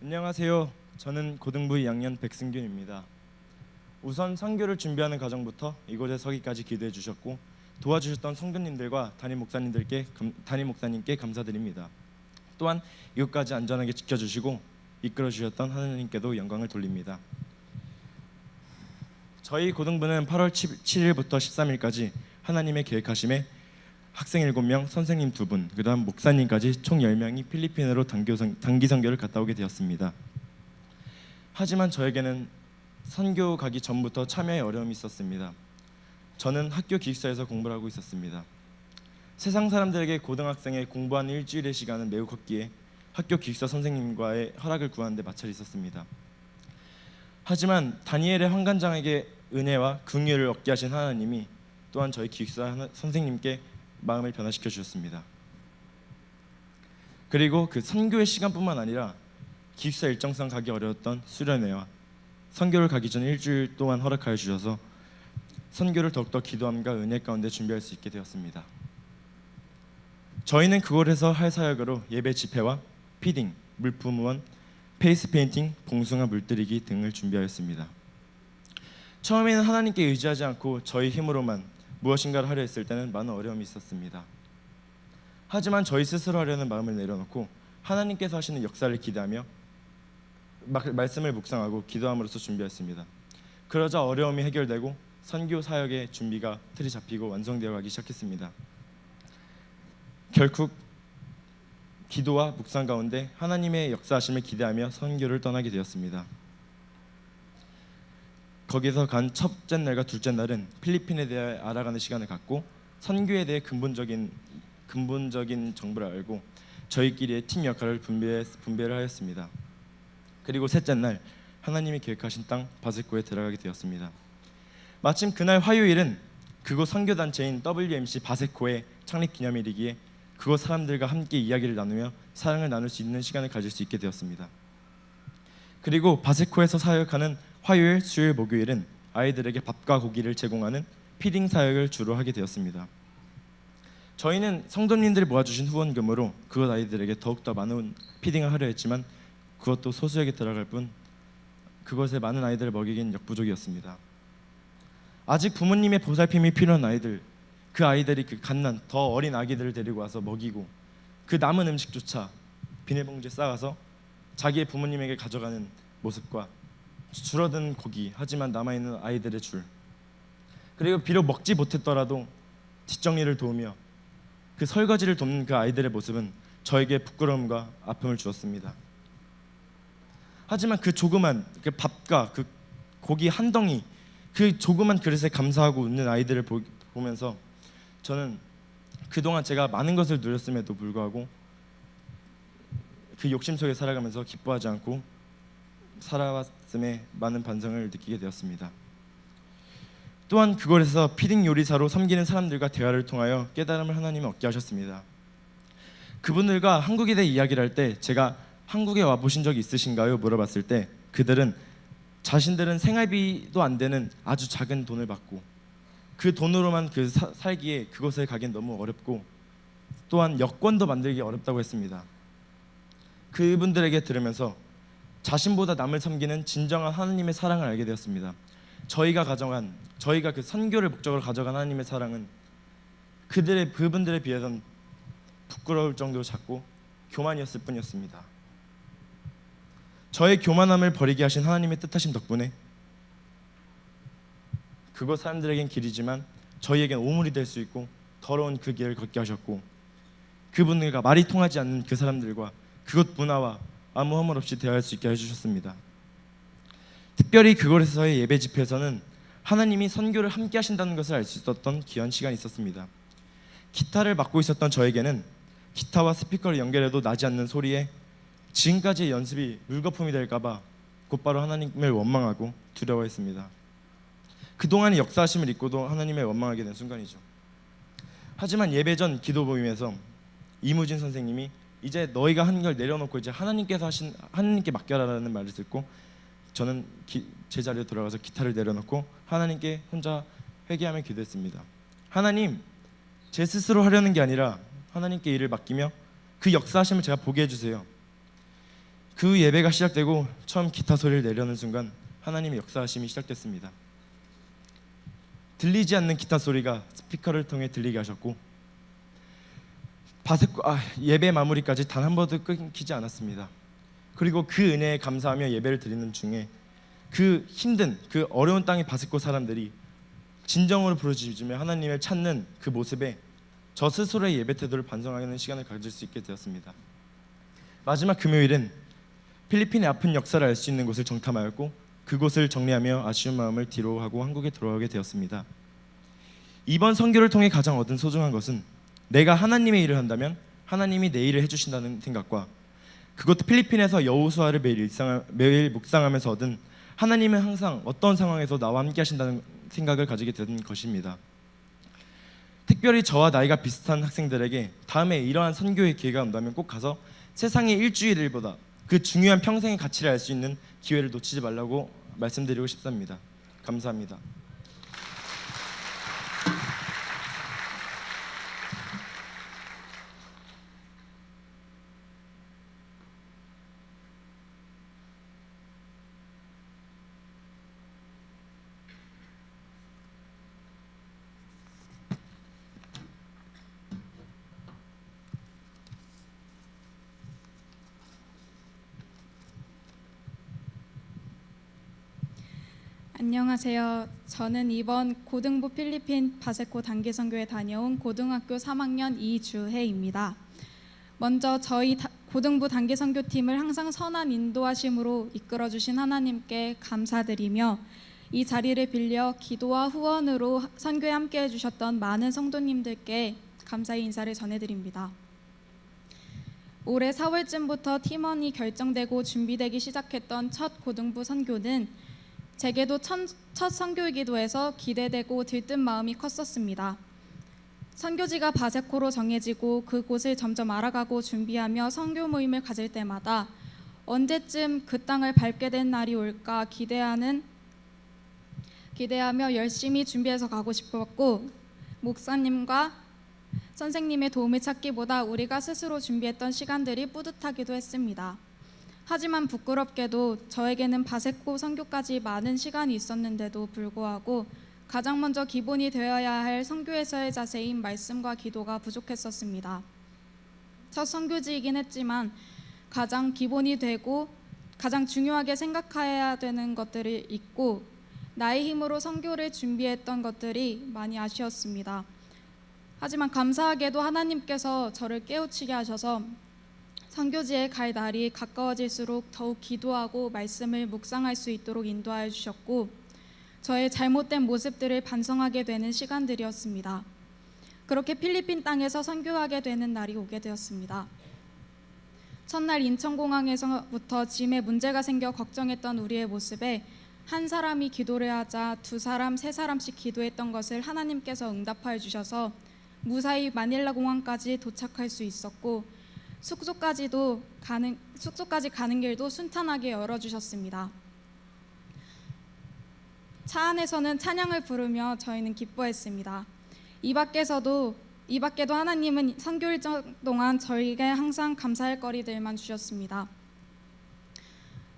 안녕하세요. 저는 고등부 2학년 백승균입니다. 우선 선교를 준비하는 과정부터 이곳에 서기까지 기도해 주셨고 도와주셨던 성도님들과 담임 목사님께 감사드립니다. 또한 이곳까지 안전하게 지켜주시고 이끌어 주셨던 하나님께도 영광을 돌립니다. 저희 고등부는 8월 7일부터 13일까지 하나님의 계획하심에 학생 7명, 선생님 2분, 그다음 목사님까지 총 10명이 필리핀으로 단기 선교를 갔다 오게 되었습니다. 하지만 저에게는 선교 가기 전부터 참여에 어려움이 있었습니다. 저는 학교 기숙사에서 공부를 하고 있었습니다. 세상 사람들에게 고등학생의 공부하는 일주일의 시간은 매우 컸기에 학교 기숙사 선생님과의 허락을 구하는 데 마찰이 있었습니다. 하지만 다니엘의 환관장에게 은혜와 긍휼을 얻게 하신 하나님이 또한 저희 기숙사 선생님께 마음을 변화시켜 주셨습니다. 그리고 그 선교의 시간뿐만 아니라 기숙사 일정상 가기 어려웠던 수련회와 선교를 가기 전 일주일 동안 허락하여 주셔서 선교를 더욱더 기도함과 은혜 가운데 준비할 수 있게 되었습니다. 저희는 그곳에서 할 사역으로 예배 집회와 피딩, 물품 후원, 페이스 페인팅, 봉숭아 물들이기 등을 준비하였습니다. 처음에는 하나님께 의지하지 않고 저희 힘으로만 무엇인가를 하려 했을 때는 많은 어려움이 있었습니다. 하지만 저희 스스로 하려는 마음을 내려놓고 하나님께서 하시는 역사를 기대하며 말씀을 묵상하고 기도함으로써 준비했습니다. 그러자 어려움이 해결되고 선교 사역의 준비가 틀이 잡히고 완성되어 가기 시작했습니다. 결국 기도와 묵상 가운데 하나님의 역사하심을 기대하며 선교를 떠나게 되었습니다. 거기서 간 첫째 날과 둘째 날은 필리핀에 대해 알아가는 시간을 갖고 선교에 대해 근본적인 정보를 알고 저희끼리의 팀 역할을 분배를 하였습니다. 그리고 셋째 날 하나님이 계획하신 땅 바세코에 들어가게 되었습니다. 마침 그날 화요일은 그곳 선교단체인 WMC 바세코의 창립 기념일이기에 그곳 사람들과 함께 이야기를 나누며 사랑을 나눌 수 있는 시간을 가질 수 있게 되었습니다. 그리고 바세코에서 사역하는 화요일, 수요일, 목요일은 아이들에게 밥과 고기를 제공하는 피딩 사역을 주로 하게 되었습니다. 저희는 성도님들이 모아주신 후원금으로 그곳 아이들에게 더욱더 많은 피딩을 하려 했지만 그것도 소수에게 들어갈 뿐 그것에 많은 아이들을 먹이긴 역부족이었습니다. 아직 부모님의 보살핌이 필요한 아이들, 그 아이들이 그 갓난 더 어린 아기들을 데리고 와서 먹이고 그 남은 음식조차 비닐봉지에 싸가서 자기의 부모님에게 가져가는 모습과 줄어든 고기 하지만 남아있는 아이들의 줄, 그리고 비록 먹지 못했더라도 뒷정리를 도우며 그 설거지를 돕는 그 아이들의 모습은 저에게 부끄러움과 아픔을 주었습니다. 하지만 그 조그만 그 밥과 그 고기 한 덩이, 그 조그만 그릇에 감사하고 웃는 아이들을 보면서 저는 그동안 제가 많은 것을 누렸음에도 불구하고 그 욕심 속에 살아가면서 기뻐하지 않고 살아왔음에 많은 반성을 느끼게 되었습니다. 또한 그곳에서 피딩 요리사로 섬기는 사람들과 대화를 통하여 깨달음을 하나님이 얻게 하셨습니다. 그분들과 한국에 대해 이야기를 할 때 제가 한국에 와보신 적이 있으신가요? 물어봤을 때 그들은 자신들은 생활비도 안 되는 아주 작은 돈을 받고 그 돈으로만 살기에 그곳에 가긴 너무 어렵고 또한 여권도 만들기 어렵다고 했습니다. 그분들에게 들으면서 자신보다 남을 섬기는 진정한 하나님의 사랑을 알게 되었습니다. 저희가 그 선교를 목적으로 가져간 하나님의 사랑은 그분들에 비해선 부끄러울 정도로 작고 교만이었을 뿐이었습니다. 저의 교만함을 버리게 하신 하나님의 뜻하심 덕분에 그곳 사람들에겐 길이지만 저희에겐 오물이 될 수 있고 더러운 그 길을 걷게 하셨고 그분들과 말이 통하지 않는 그 사람들과 그곳 문화와 아무 허물 없이 대화할 수 있게 해주셨습니다. 특별히 그곳에서의 예배 집회에서는 하나님이 선교를 함께 하신다는 것을 알 수 있었던 귀한 시간이 있었습니다. 기타를 맡고 있었던 저에게는 기타와 스피커를 연결해도 나지 않는 소리에 지금까지의 연습이 물거품이 될까봐 곧바로 하나님을 원망하고 두려워했습니다. 그동안의 역사하심을 잊고도 하나님을 원망하게 된 순간이죠. 하지만 예배 전 기도 모임에서 이무진 선생님이 이제 너희가 한 걸 내려놓고 이제 하나님께 맡겨라라는 말을 듣고 저는 제 자리에 돌아가서 기타를 내려놓고 하나님께 혼자 회개하며 기도했습니다. 하나님, 제 스스로 하려는 게 아니라 하나님께 일을 맡기며 그 역사하심을 제가 보게 해주세요. 그 예배가 시작되고 처음 기타 소리를 내려는 순간 하나님의 역사하심이 시작됐습니다. 들리지 않는 기타 소리가 스피커를 통해 들리게 하셨고 예배 마무리까지 단 한 번도 끊기지 않았습니다. 그리고 그 은혜에 감사하며 예배를 드리는 중에 그 힘든 그 어려운 땅의 바스코 사람들이 진정으로 부르짖으며 하나님을 찾는 그 모습에 저 스스로의 예배 태도를 반성하는 시간을 가질 수 있게 되었습니다. 마지막 금요일은 필리핀의 아픈 역사를 알 수 있는 곳을 정탐하였고 그곳을 정리하며 아쉬운 마음을 뒤로 하고 한국에 돌아오게 되었습니다. 이번 선교를 통해 가장 얻은 소중한 것은 내가 하나님의 일을 한다면 하나님이 내 일을 해주신다는 생각과 그것도 필리핀에서 여호수아를 매일 묵상하면서 얻은 하나님은 항상 어떤 상황에서 나와 함께 하신다는 생각을 가지게 된 것입니다. 특별히 저와 나이가 비슷한 학생들에게 다음에 이러한 선교의 기회가 온다면 꼭 가서 세상의 일주일일보다 그 중요한 평생의 가치를 알 수 있는 기회를 놓치지 말라고 말씀드리고 싶습니다. 감사합니다. 안녕하세요. 저는 이번 고등부 필리핀 바세코 단기 선교에 다녀온 고등학교 3학년 이주혜입니다. 먼저 저희 고등부 단기 선교팀을 항상 선한 인도하심으로 이끌어 주신 하나님께 감사드리며 이 자리를 빌려 기도와 후원으로 선교에 함께 해주셨던 많은 성도님들께 감사의 인사를 전해드립니다. 올해 4월쯤부터 팀원이 결정되고 준비되기 시작했던 첫 고등부 선교는 제게도 첫 선교이기도 해서 기대되고 들뜬 마음이 컸었습니다. 선교지가 바세코로 정해지고 그곳을 점점 알아가고 준비하며 선교 모임을 가질 때마다 언제쯤 그 땅을 밟게 된 날이 올까 기대하며 열심히 준비해서 가고 싶었고, 목사님과 선생님의 도움을 찾기보다 우리가 스스로 준비했던 시간들이 뿌듯하기도 했습니다. 하지만 부끄럽게도 저에게는 바세코 선교까지 많은 시간이 있었는데도 불구하고 가장 먼저 기본이 되어야 할 선교에서의 자세인 말씀과 기도가 부족했었습니다. 첫 선교지이긴 했지만 가장 기본이 되고 가장 중요하게 생각해야 되는 것들을 잊고 나의 힘으로 선교를 준비했던 것들이 많이 아쉬웠습니다. 하지만 감사하게도 하나님께서 저를 깨우치게 하셔서 선교지에 갈 날이 가까워질수록 더욱 기도하고 말씀을 묵상할 수 있도록 인도하여 주셨고 저의 잘못된 모습들을 반성하게 되는 시간들이었습니다. 그렇게 필리핀 땅에서 선교하게 되는 날이 오게 되었습니다. 첫날 인천공항에서부터 짐에 문제가 생겨 걱정했던 우리의 모습에 한 사람이 기도를 하자 두 사람, 세 사람씩 기도했던 것을 하나님께서 응답하여 주셔서 무사히 마닐라 공항까지 도착할 수 있었고 숙소까지 가는 길도 순탄하게 열어주셨습니다. 차 안에서는 찬양을 부르며 저희는 기뻐했습니다. 이 밖에도 하나님은 선교 일정 동안 저희에게 항상 감사할 거리들만 주셨습니다.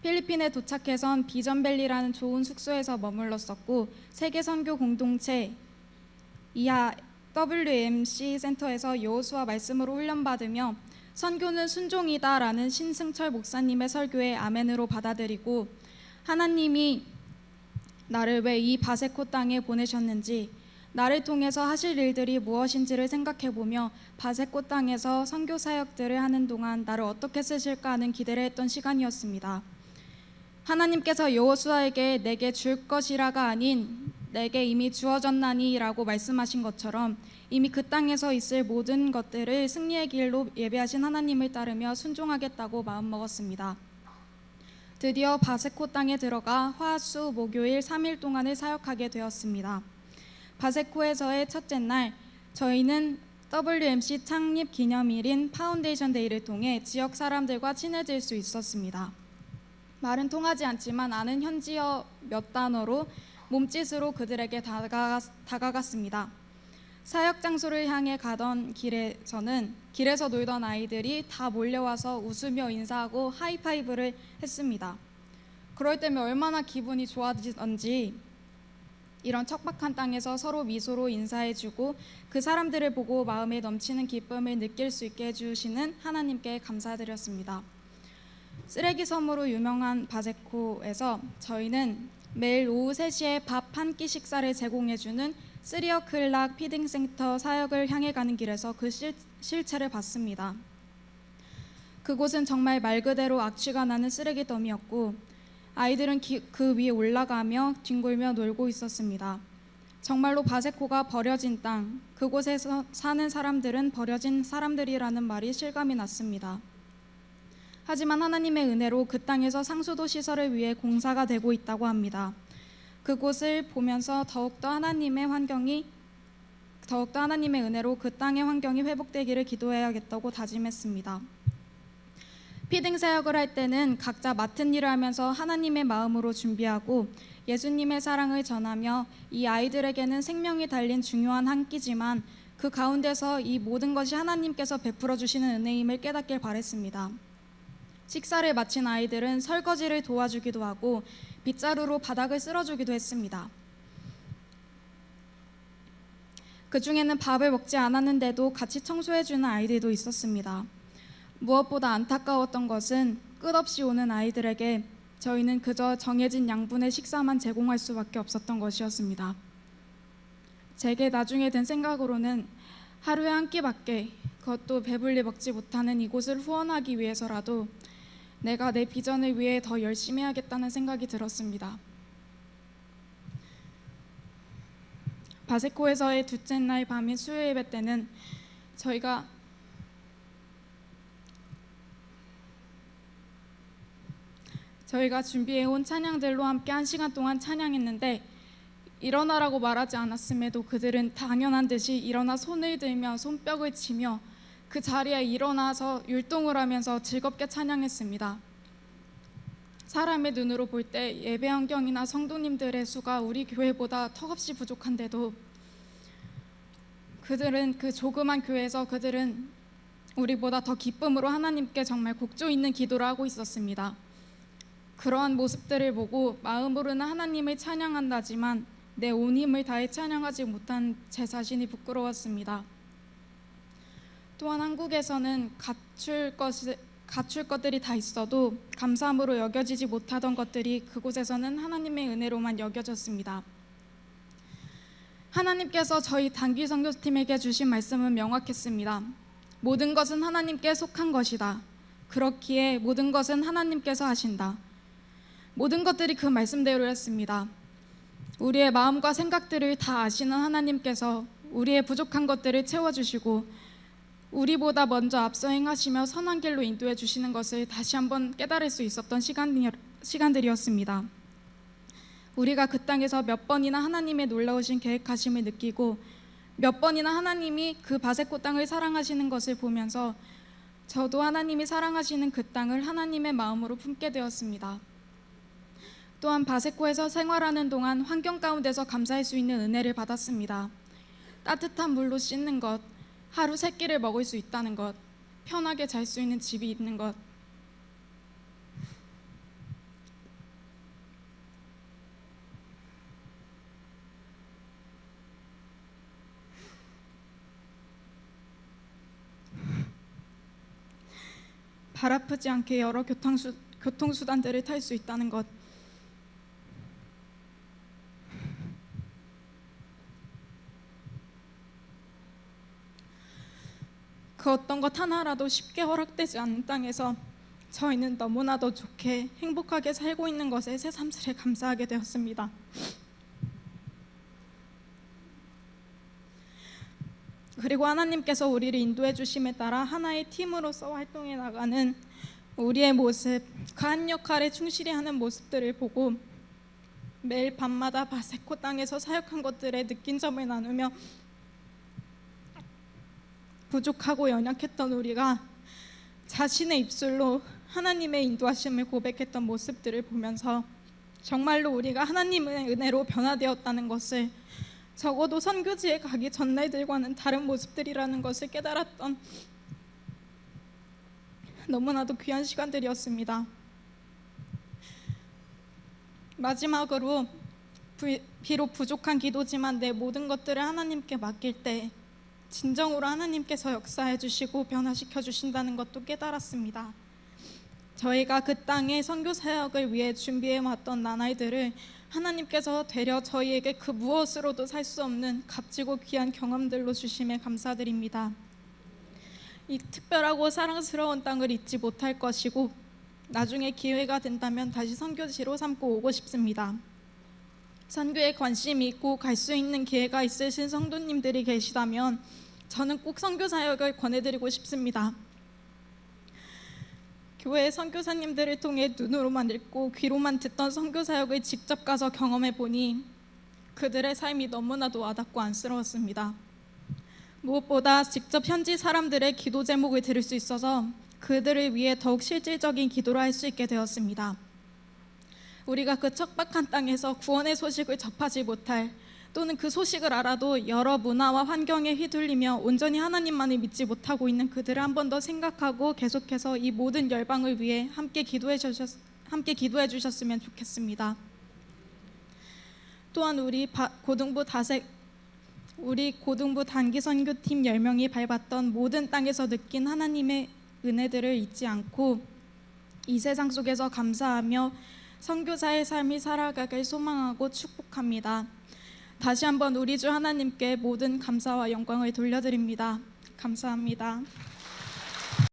필리핀에 도착해선 비전밸리라는 좋은 숙소에서 머물렀었고 세계 선교 공동체 이하 WMC 센터에서 여호수아 말씀으로 훈련받으며 선교는 순종이다라는 신승철 목사님의 설교에 아멘으로 받아들이고 하나님이 나를 왜 이 바세코 땅에 보내셨는지 나를 통해서 하실 일들이 무엇인지를 생각해보며 바세코 땅에서 선교 사역들을 하는 동안 나를 어떻게 쓰실까 하는 기대를 했던 시간이었습니다. 하나님께서 여호수아에게 내게 줄 것이라가 아닌 내게 이미 주어졌나니 라고 말씀하신 것처럼 이미 그 땅에서 있을 모든 것들을 승리의 길로 예배하신 하나님을 따르며 순종하겠다고 마음먹었습니다. 드디어 바세코 땅에 들어가 화, 수, 목요일 3일 동안을 사역하게 되었습니다. 바세코에서의 첫째 날 저희는 WMC 창립 기념일인 파운데이션 데이를 통해 지역 사람들과 친해질 수 있었습니다. 말은 통하지 않지만 아는 현지어 몇 단어로 몸짓으로 그들에게 다가갔습니다. 사역 장소를 향해 가던 길에서 놀던 아이들이 다 몰려와서 웃으며 인사하고 하이파이브를 했습니다. 그럴 때면 얼마나 기분이 좋아지던지 이런 척박한 땅에서 서로 미소로 인사해주고 그 사람들을 보고 마음에 넘치는 기쁨을 느낄 수 있게 해주시는 하나님께 감사드렸습니다. 쓰레기 섬으로 유명한 바제코에서 저희는 매일 오후 3시에 밥 한 끼 식사를 제공해주는 3어클락 피딩센터 사역을 향해 가는 길에서 그 실체를 봤습니다. 그곳은 정말 말 그대로 악취가 나는 쓰레기 더미였고 아이들은 그 위에 올라가며 뒹굴며 놀고 있었습니다. 정말로 바세코가 버려진 땅, 그곳에서 사는 사람들은 버려진 사람들이라는 말이 실감이 났습니다. 하지만 하나님의 은혜로 그 땅에서 상수도 시설을 위해 공사가 되고 있다고 합니다. 그곳을 보면서 더욱더 하나님의 은혜로 그 땅의 환경이 회복되기를 기도해야겠다고 다짐했습니다. 피딩 사역을 할 때는 각자 맡은 일을 하면서 하나님의 마음으로 준비하고 예수님의 사랑을 전하며 이 아이들에게는 생명이 달린 중요한 한 끼지만 그 가운데서 이 모든 것이 하나님께서 베풀어 주시는 은혜임을 깨닫길 바랬습니다. 식사를 마친 아이들은 설거지를 도와주기도 하고 빗자루로 바닥을 쓸어주기도 했습니다. 그 중에는 밥을 먹지 않았는데도 같이 청소해주는 아이들도 있었습니다. 무엇보다 안타까웠던 것은 끝없이 오는 아이들에게 저희는 그저 정해진 양분의 식사만 제공할 수밖에 없었던 것이었습니다. 제게 나중에 든 생각으로는 하루에 한 끼밖에, 그것도 배불리 먹지 못하는 이곳을 후원하기 위해서라도 내가 내 비전을 위해 더 열심히 해야겠다는 생각이 들었습니다. 바세코에서의 둘째 날 밤인 수요 예배 때는 저희가 준비해온 찬양들로 함께 1시간 동안 찬양했는데 일어나라고 말하지 않았음에도 그들은 당연한 듯이 일어나 손을 들며 손뼉을 치며 그 자리에 일어나서 율동을 하면서 즐겁게 찬양했습니다. 사람의 눈으로 볼 때 예배 환경이나 성도님들의 수가 우리 교회보다 턱없이 부족한데도 그들은 그 조그만 교회에서 그들은 우리보다 더 기쁨으로 하나님께 정말 곡조 있는 기도를 하고 있었습니다. 그러한 모습들을 보고 마음으로는 하나님을 찬양한다지만 내 온 힘을 다해 찬양하지 못한 제 자신이 부끄러웠습니다. 또한 한국에서는 갖출 것들이 다 있어도 감사함으로 여겨지지 못하던 것들이 그곳에서는 하나님의 은혜로만 여겨졌습니다. 하나님께서 저희 단기 선교팀에게 주신 말씀은 명확했습니다. 모든 것은 하나님께 속한 것이다. 그렇기에 모든 것은 하나님께서 하신다. 모든 것들이 그 말씀대로였습니다. 우리의 마음과 생각들을 다 아시는 하나님께서 우리의 부족한 것들을 채워주시고 우리보다 먼저 앞서 행하시며 선한 길로 인도해 주시는 것을 다시 한번 깨달을 수 있었던 시간들이었습니다. 우리가 그 땅에서 몇 번이나 하나님의 놀라우신 계획하심을 느끼고 몇 번이나 하나님이 그 바세코 땅을 사랑하시는 것을 보면서 저도 하나님이 사랑하시는 그 땅을 하나님의 마음으로 품게 되었습니다. 또한 바세코에서 생활하는 동안 환경 가운데서 감사할 수 있는 은혜를 받았습니다. 따뜻한 물로 씻는 것, 하루 3끼를 먹을 수 있다는 것, 편하게 잘 수 있는 집이 있는 것, 발 아프지 않게 여러 교통수단들을 탈 수 있다는 것, 그 어떤 것 하나라도 쉽게 허락되지 않는 땅에서 저희는 너무나도 좋게 행복하게 살고 있는 것에 새삼스레 감사하게 되었습니다. 그리고 하나님께서 우리를 인도해 주심에 따라 하나의 팀으로서 활동해 나가는 우리의 모습, 그 한 역할에 충실히 하는 모습들을 보고 매일 밤마다 바세코 땅에서 사역한 것들에 느낀 점을 나누며 부족하고 연약했던 우리가 자신의 입술로 하나님의 인도하심을 고백했던 모습들을 보면서 정말로 우리가 하나님의 은혜로 변화되었다는 것을 적어도 선교지에 가기 전날들과는 다른 모습들이라는 것을 깨달았던 너무나도 귀한 시간들이었습니다. 마지막으로 비록 부족한 기도지만 내 모든 것들을 하나님께 맡길 때 진정으로 하나님께서 역사해 주시고 변화시켜 주신다는 것도 깨달았습니다. 저희가 그 땅에 선교 사역을 위해 준비해 왔던 나날들을 하나님께서 되려 저희에게 그 무엇으로도 살 수 없는 값지고 귀한 경험들로 주심에 감사드립니다. 이 특별하고 사랑스러운 땅을 잊지 못할 것이고 나중에 기회가 된다면 다시 선교지로 삼고 오고 싶습니다. 선교에 관심이 있고 갈 수 있는 기회가 있으신 성도님들이 계시다면 저는 꼭 선교 사역을 권해드리고 싶습니다. 교회 선교사님들을 통해 눈으로만 읽고 귀로만 듣던 선교 사역을 직접 가서 경험해 보니 그들의 삶이 너무나도 와닿고 안쓰러웠습니다. 무엇보다 직접 현지 사람들의 기도 제목을 들을 수 있어서 그들을 위해 더욱 실질적인 기도를 할 수 있게 되었습니다. 우리가 그 척박한 땅에서 구원의 소식을 접하지 못할 또는 그 소식을 알아도 여러 문화와 환경에 휘둘리며 온전히 하나님만을 믿지 못하고 있는 그들을 한 번 더 생각하고 계속해서 이 모든 열방을 위해 함께 기도해 주셨으면 좋겠습니다. 또한 우리 고등부 단기 선교팀 10명이 밟았던 모든 땅에서 느낀 하나님의 은혜들을 잊지 않고 이 세상 속에서 감사하며 선교사의 삶이 살아가길 소망하고 축복합니다. 다시 한번 우리 주 하나님께 모든 감사와 영광을 돌려드립니다. 감사합니다.